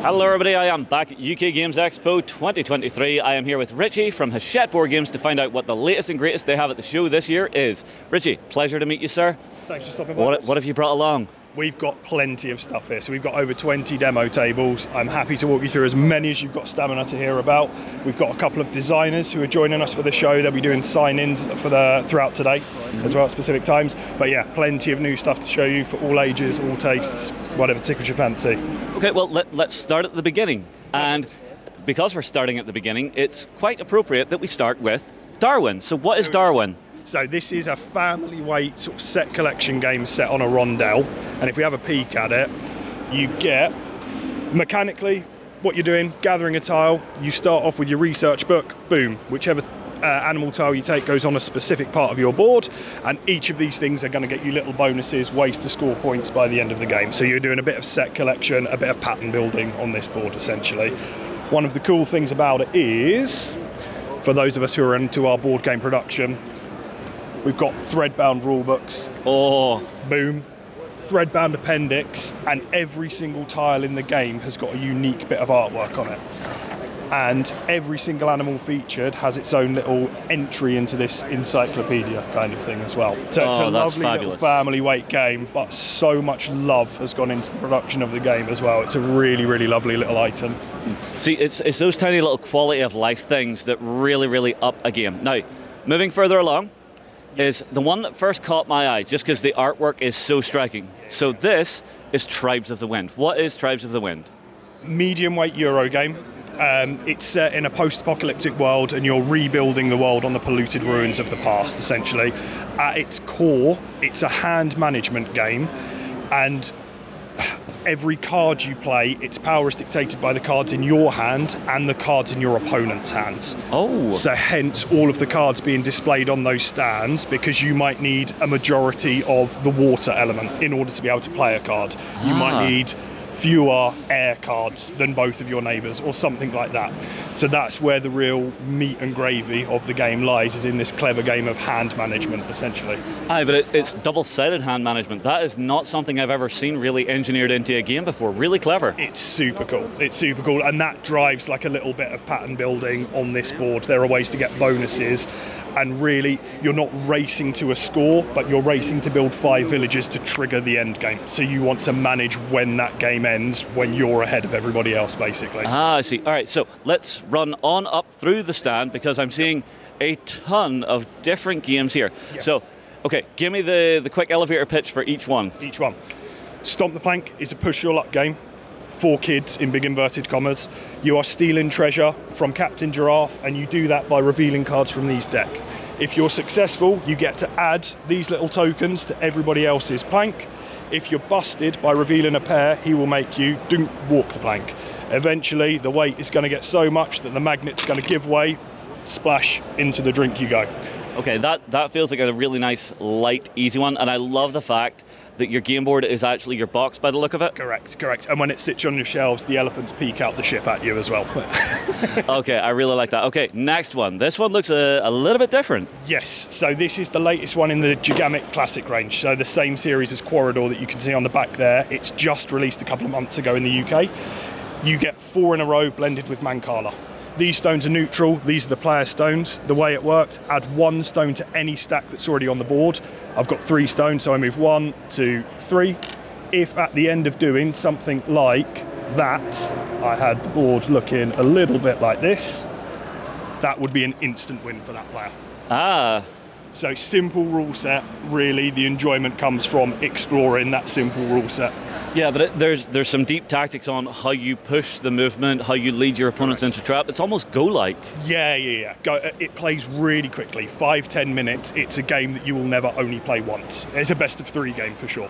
Hello everybody, I am back at UK Games Expo 2023. I am here with Richie from Hachette Boardgames to find out what the latest and greatest they have at the show this year is. Richie, pleasure to meet you, sir. Thanks for stopping by. What have you brought along? We've got plenty of stuff here. So we've got over 20 demo tables. I'm happy to walk you through as many as you've got stamina to hear about. We've got a couple of designers who are joining us for the show. They'll be doing sign-ins throughout today as well at specific times. But yeah, plenty of new stuff to show you for all ages, all tastes, whatever tickles your fancy. Okay, well, let's start at the beginning. And because we're starting at the beginning, it's quite appropriate that we start with Darwin. So what is Darwin? So this is a family weight sort of set collection game set on a rondel, and if we have a peek at it, you get mechanically what you're doing, gathering a tile. You start off with your research book, boom, whichever animal tile you take goes on a specific part of your board, and each of these things are going to get you little bonuses, ways to score points by the end of the game. So you're doing a bit of set collection, a bit of pattern building on this board essentially. One of the cool things about it is, for those of us who are into our board game production, we've got thread-bound rule books. Oh, boom. Thread-bound appendix, and every single tile in the game has got a unique bit of artwork on it. And every single animal featured has its own little entry into this encyclopedia kind of thing as well. So it's a lovely little family weight game, but so much love has gone into the production of the game as well. It's a really, really lovely little item. See, it's those tiny little quality of life things that really, really up a game. Now, moving further along, is the one that first caught my eye, just because the artwork is so striking. So this is Tribes of the Wind. What is Tribes of the Wind? Medium weight Euro game. It's set in a post-apocalyptic world, and you're rebuilding the world on the polluted ruins of the past, essentially. At its core, it's a hand management game, and every card you play, its power is dictated by the cards in your hand and the cards in your opponent's hands. Oh. So hence all of the cards being displayed on those stands, because you might need a majority of the water element in order to be able to play a card. You might need fewer air cards than both of your neighbours or something like that. So that's where the real meat and gravy of the game lies, is in this clever game of hand management essentially. Aye, but it's double-sided hand management. That is not something I've ever seen really engineered into a game before. Really clever. It's super cool. It's super cool, and that drives like a little bit of pattern building on this board. There are ways to get bonuses, and really you're not racing to a score, but you're racing to build 5 villages to trigger the end game. So you want to manage when that game ends, when you're ahead of everybody else basically. Ah, I see. All right, so let's run on up through the stand, because I'm seeing a ton of different games here. Yes. So, okay, give me the quick elevator pitch for each one. Each one. Stomp the Plank is a push your luck game for kids, in big inverted commas. You are stealing treasure from Captain Giraffe, and you do that by revealing cards from these deck. If you're successful, you get to add these little tokens to everybody else's plank. If you're busted by revealing a pair, he will make you walk the plank. Eventually, the weight is going to get so much that the magnet's going to give way, splash, into the drink you go. Okay, that feels like a really nice, light, easy one, and I love the fact that your game board is actually your box by the look of it. Correct, correct. And when it sits on your shelves, the elephants peek out the ship at you as well. Okay, I really like that. Okay, next one. This one looks a little bit different. Yes, so this is the latest one in the Gigamic Classic range. So the same series as Corridor that you can see on the back there. It's just released a couple of months ago in the UK. You get 4 in a row blended with Mancala. These stones are neutral, these are the player stones. The way it works, add 1 stone to any stack that's already on the board. I've got 3 stones, so I move 1, 2, 3. If at the end of doing something like that, I had the board looking a little bit like this, that would be an instant win for that player. Ah. So simple rule set, really the enjoyment comes from exploring that simple rule set. Yeah, but there's some deep tactics on how you push the movement, how you lead your opponents into trap. It's almost Go-like. Yeah. It plays really quickly, 5-10 minutes. It's a game that you will never only play once. It's a best of 3 game for sure.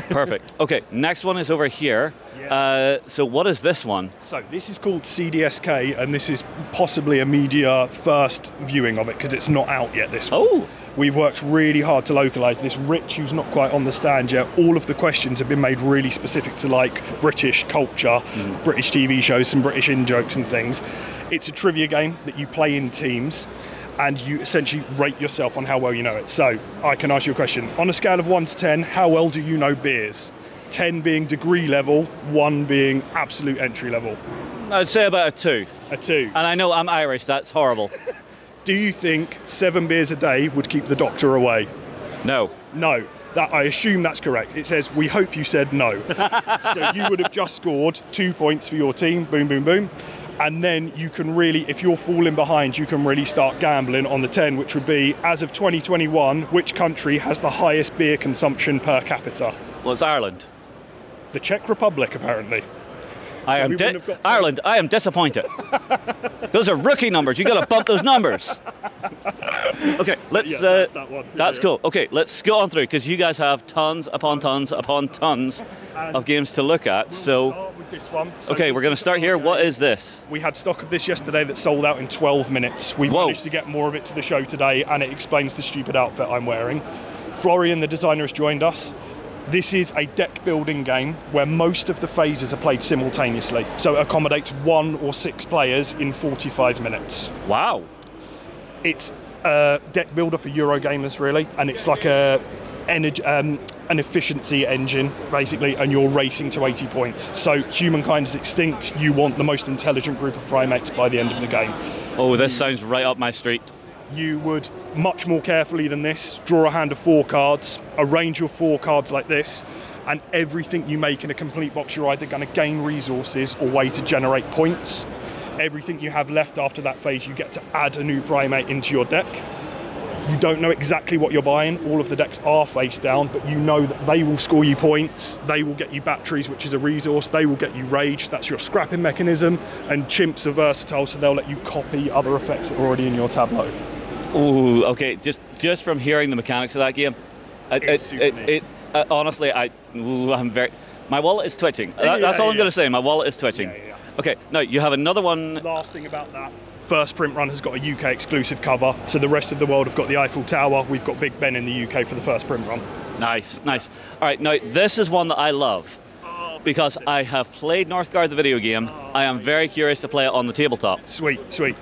Perfect. Okay, next one is over here. Yeah. So what is this one? So this is called CDSK, and this is possibly a media first viewing of it, because it's not out yet, this one. Oh. We've worked really hard to localise this. Rich, who's not quite on the stand yet, all of the questions have been made really specific to like British culture, British TV shows, some British in-jokes and things. It's a trivia game that you play in teams, and you essentially rate yourself on how well you know it. So I can ask you a question. On a scale of 1 to 10, how well do you know beers? 10 being degree level, 1 being absolute entry level. I'd say about a 2. A 2. And I know I'm Irish, that's horrible. Do you think 7 beers a day would keep the doctor away? No. No. I assume that's correct. It says, we hope you said no. So you would have just scored 2 points for your team, boom, boom, boom. And then you can really, if you're falling behind, you can really start gambling on the 10, which would be, as of 2021, which country has the highest beer consumption per capita? Well, it's Ireland. The Czech Republic, apparently. Ireland, I am disappointed. Those are rookie numbers. You got to bump those numbers. Okay, let's. Yeah, that's that one. That's cool. Okay, let's go on through because you guys have tons upon tons upon tons of games to look at. So, start with this one. Okay, we're going to start here. What is this? We had stock of this yesterday that sold out in 12 minutes. We managed to get more of it to the show today, and it explains the stupid outfit I'm wearing. Florian, the designer, has joined us. This is a deck building game where most of the phases are played simultaneously. So it accommodates 1 or 6 players in 45 minutes. Wow. It's a deck builder for Eurogamers, really, and it's like an efficiency engine, basically, and you're racing to 80 points. So humankind is extinct. You want the most intelligent group of primates by the end of the game. Oh, this sounds right up my street. You would, much more carefully than this, draw a hand of 4 cards, arrange your 4 cards like this, and everything you make in a complete box, you're either going to gain resources or way to generate points. Everything you have left after that phase, you get to add a new primate into your deck. You don't know exactly what you're buying. All of the decks are face down, but you know that they will score you points. They will get you batteries, which is a resource. They will get you rage. That's your scrapping mechanism. And chimps are versatile, so they'll let you copy other effects that are already in your tableau. Ooh, okay. Just from hearing the mechanics of that game, honestly, I'm very. My wallet is twitching. That's all I'm going to say. My wallet is twitching. Yeah. Okay. No, you have another one. Last thing about that. First print run has got a UK exclusive cover, so the rest of the world have got the Eiffel Tower. We've got Big Ben in the UK for the first print run. Nice. All right. Now this is one that I love because I have played Northgard the video game. I am very curious to play it on the tabletop. Sweet.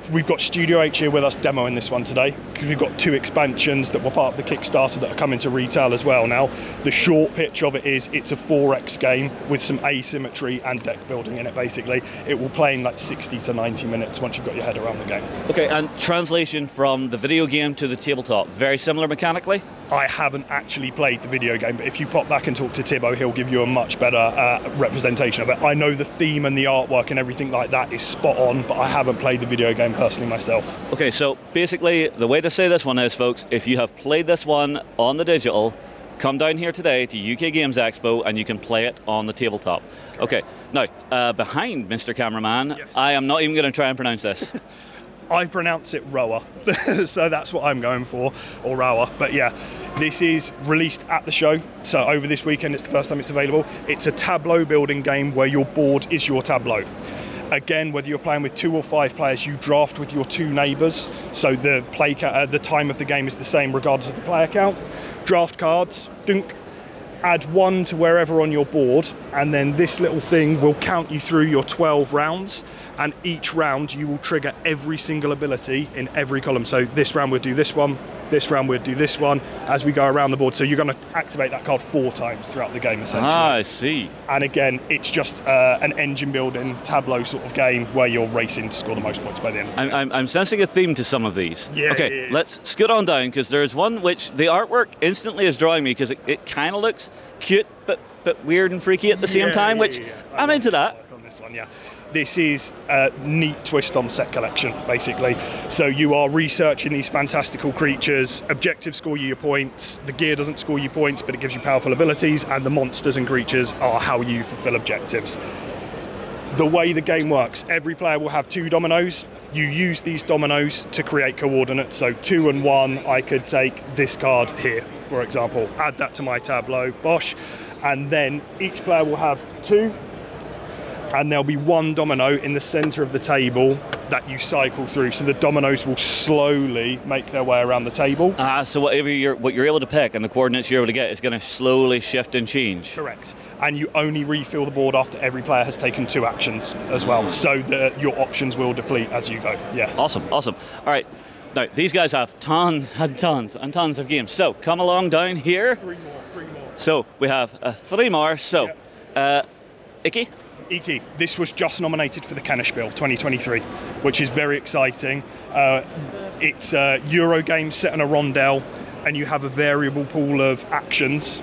We've got Studio H here with us demoing this one today because we've got 2 expansions that were part of the Kickstarter that are coming to retail as well now. The short pitch of it is it's a 4x game with some asymmetry and deck building in it, basically. It will play in like 60 to 90 minutes once you've got your head around the game. Okay, and translation from the video game to the tabletop, very similar mechanically? I haven't actually played the video game, but if you pop back and talk to Thibaut, he'll give you a much better representation of it. I know the theme and the artwork and everything like that is spot on, but I haven't played the video game personally myself. Okay, so basically the way to say this one is, folks, if you have played this one on the digital, come down here today to UK Games Expo and you can play it on the tabletop. Okay, now, behind Mr. Cameraman, yes. I am not even going to try and pronounce this. I pronounce it Roa, so that's what I'm going for, or Roa. But yeah, this is released at the show, so over this weekend it's the first time it's available. It's a tableau building game where your board is your tableau. Again, whether you're playing with 2 or 5 players, you draft with your 2 neighbours, so the time of the game is the same regardless of the player count. Draft cards, dunk, add 1 to wherever on your board, and then this little thing will count you through your 12 rounds, and each round you will trigger every single ability in every column. So this round we'll do this one, this round we'll do this one, as we go around the board. So you're going to activate that card 4 times throughout the game, essentially. Ah, I see. And again, it's just an engine building tableau sort of game where you're racing to score the most points by the end. I'm sensing a theme to some of these. Yeah. Okay, let's scoot on down, because there's one which the artwork instantly is drawing me, because it kind of looks cute, but weird and freaky at the same time, which I'm into that. On this one, yeah. This is a neat twist on set collection, basically. So you are researching these fantastical creatures. Objectives score you your points. The gear doesn't score you points, but it gives you powerful abilities, and the monsters and creatures are how you fulfill objectives. The way the game works, every player will have 2 dominoes. You use these dominoes to create coordinates. So 2 and 1, I could take this card here, for example, add that to my tableau, bosh. And then each player will have 2, and there'll be 1 domino in the center of the table that you cycle through. So the dominoes will slowly make their way around the table. So what you're able to pick and the coordinates you're able to get is going to slowly shift and change. Correct. And you only refill the board after every player has taken 2 actions as well. So your options will deplete as you go. Yeah. Awesome. All right. Now, these guys have tons and tons and tons of games. So, come along down here. Three more. So, we have 3 more. So, Icky? Iki, this was just nominated for the Kennerspiel 2023, which is very exciting. It's a Euro game set in a rondel, and you have a variable pool of actions.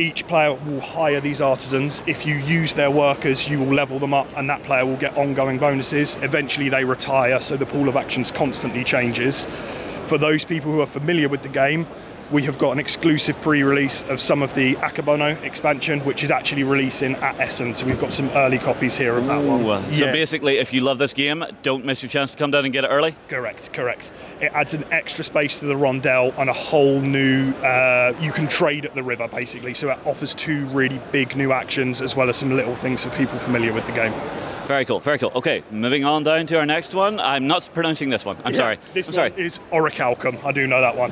Each player will hire these artisans. If you use their workers, you will level them up, and that player will get ongoing bonuses. Eventually they retire, so the pool of actions constantly changes. For those people who are familiar with the game, we have got an exclusive pre-release of some of the Akabono expansion, which is actually releasing at Essen. So we've got some early copies here of that one. So basically, if you love this game, don't miss your chance to come down and get it early? Correct. It adds an extra space to the rondel and a whole new, you can trade at the river, basically. So it offers 2 really big new actions, as well as some little things for people familiar with the game. Very cool. Okay, moving on down to our next one. I'm not pronouncing this one. I'm sorry. This one is Orichalcum. I do know that one.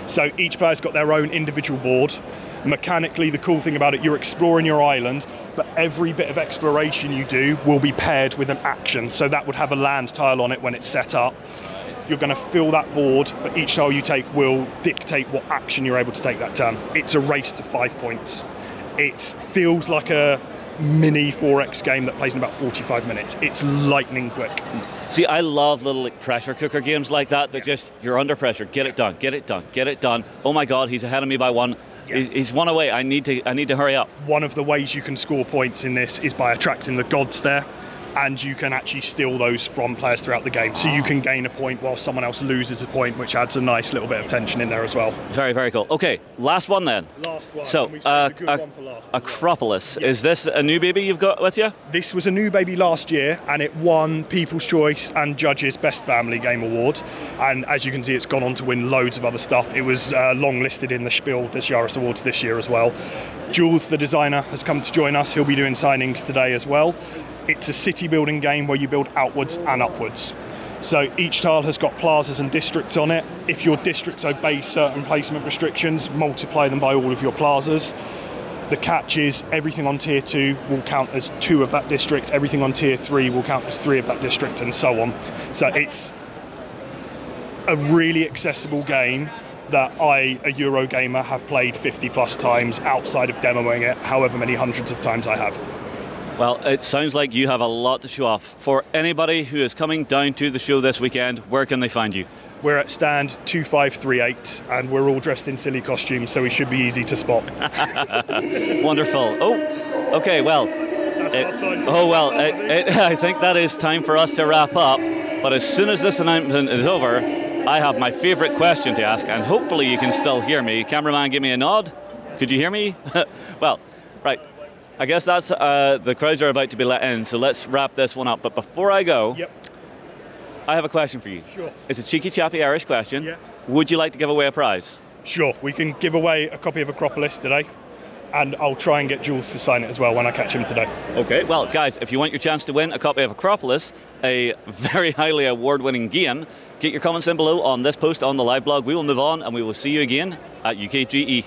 So each player's got their own individual board. Mechanically, the cool thing about it, you're exploring your island, but every bit of exploration you do will be paired with an action. So that would have a land tile on it when it's set up. You're going to fill that board, but each tile you take will dictate what action you're able to take that turn. It's a race to 5 points. It feels like a mini 4X game that plays in about 45 minutes. It's lightning quick. See, I love little pressure cooker games like that just, you're under pressure, get it done. Oh my God, he's ahead of me by 1. Yeah. He's 1 away, I need to hurry up. One of the ways you can score points in this is by attracting the gods there, and you can actually steal those from players throughout the game. So you can gain a point while someone else loses a point, which adds a nice little bit of tension in there as well. Very, very cool. Okay, last one then. Last one. So, Acropolis. Yes. Is this a new baby you've got with you? This was a new baby last year, and it won People's Choice and Judges' Best Family Game Award. And as you can see, it's gone on to win loads of other stuff. It was long listed in the Spiel des Jahres Awards this year as well. Jules, the designer, has come to join us. He'll be doing signings today as well. It's a city building game where you build outwards and upwards. So each tile has got plazas and districts on it. If your districts obey certain placement restrictions, multiply them by all of your plazas. The catch is everything on tier 2 will count as 2 of that district, everything on tier 3 will count as 3 of that district, and so on. So it's a really accessible game that I, a Euro gamer, have played 50 plus times outside of demoing it, however many hundreds of times I have. Well, it sounds like you have a lot to show off. For anybody who is coming down to the show this weekend, where can they find you? We're at stand 2538, and we're all dressed in silly costumes, so we should be easy to spot. Wonderful. Oh, okay, well. I think that is time for us to wrap up. But as soon as this announcement is over, I have my favorite question to ask, and hopefully you can still hear me. Cameraman, give me a nod. Could you hear me? Well, right. I guess that's the crowds are about to be let in, so let's wrap this one up. But before I go, I have a question for you. Sure. It's a cheeky, chappy Irish question. Yeah. Would you like to give away a prize? Sure. We can give away a copy of Acropolis today, and I'll try and get Jules to sign it as well when I catch him today. Okay. Well, guys, if you want your chance to win a copy of Acropolis, a very highly award-winning game, get your comments in below on this post on the live blog. We will move on, and we will see you again at UKGE.